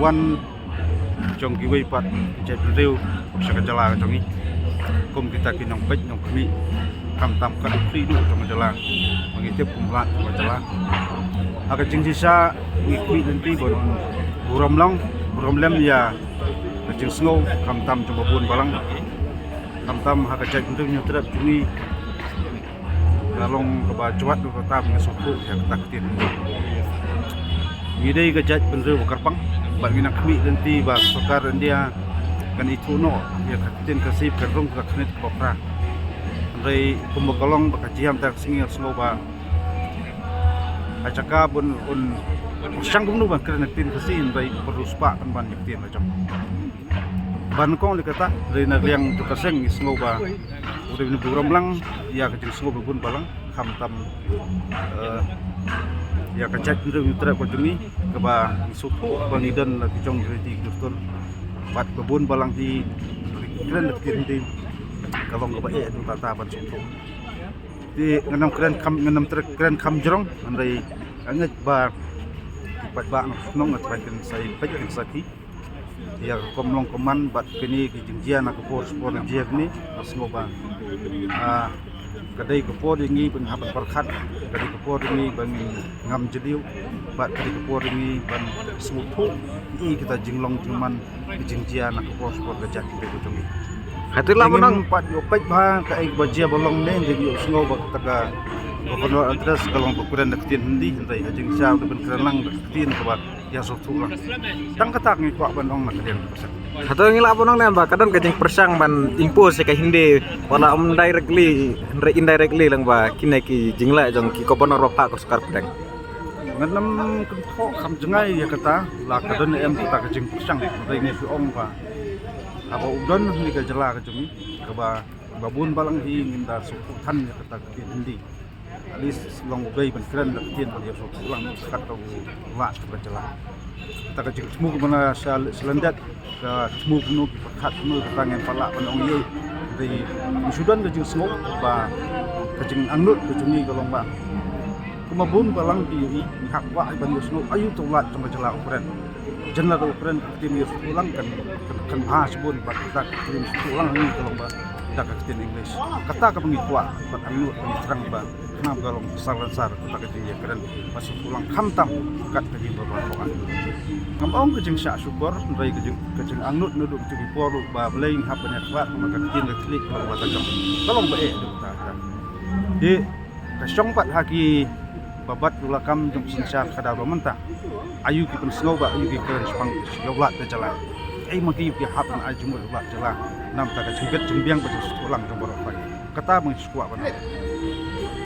ban trong cái quay pat chạy rêu sẽ cái jala trong ini kum kita kinong pej nong kami kam tam ka free du trong jala mengitip kumlat trong jala aga jing sisa ngikui nanti buram lem ya jing snow kam tam trong babun balang kam tam aga chạy rêu nyutrap jungi galong ke bajuat du kata ngasuku yang taktin Gidai kejat benda berkerpang, bagi nak kami nanti bas sokar dia kan itu no, dia katin kasih kerong ke knit kopra. Andai pembekalong bakajiam tak singir semua ba. Acaka pun sang gumnu ban kerana tin kasih andai perlu spa kan ban yaktin macam. Ban kong dikata dari nagliang tu kaseng semua ba. Udah bini buram lang, ya kecil semua bubun balang, kamtam. Ya kacak kita mitra kocungi keba suku bangidan lagi jong kredi betul bat kebun balang di keren di kalau keba itu tata ban suku di ngenam keren kam jerong andai anget ba bat ba nong ngatbakan saya pajak saki ya komlong koman bat kini kijingjian aku sport jiak ni asmoba kadai kepor ini penghabat perkat kadai kepor ini bangin ngam jeliu bat kadai kepor ini ban semutu i kita jinglong cuman jingjian nak kepor sport gajah kita kucungi hatulah menang pat yo pet ba kai bajia bolong ne jadi yo sngo ba taga gubernur adres kalau ukuran deketin hendi hentai ajing sia ben kerelang deketin ke bat ya sutu lah tang katak ni kuak bandong nak kalian persen hatu ngila menang ne ba kadang kajing persang ban impose ka hindi wala indirectly lang ba kinai ki jingla jong ki gubernur ba ko sekar pedang nganam kau kam jengai ya kata lah kadang em kita kajing persang dari ni ong ba apa udon ni ka jela ka jumi ka ba babun balang hi nginda suku tan ya kata ki hindi alis long gai ban keren da tin dia suku ulang sekat tu wa ka jela kita ka jing semua mana selendat ka semua penuh pekat penuh tangan pala panong ye dari sudan ka jing semua ba ka jing angnut ka jumi ka long ba kumabun balang di hak wa ban yusno ayu tu lat sama jela ukuran jenah ukuran tim yang ulang kan bahas pun kita tim ulang ni kalau bah kita tim English kata ke pengikut bat anu terang bah kenapa kalau besar kita ketinggi keren masuk ulang kamtam kat keji berlakuan ngomong kejeng syak syukur dari kejeng anut nuduk jadi poru bah belain hab banyak kuat maka ketinggi klik kalau bahasa jom tolong baik kita di kesong pat haki babat ulakam jom sensar kada mentah ayu ki pen snow ba ayu ki keren spang yoblat te jalan ai maki ki hap an ajumul ulat jalan nam ta ka jengket jembiang ba ulang jom borok kata meng skuak ban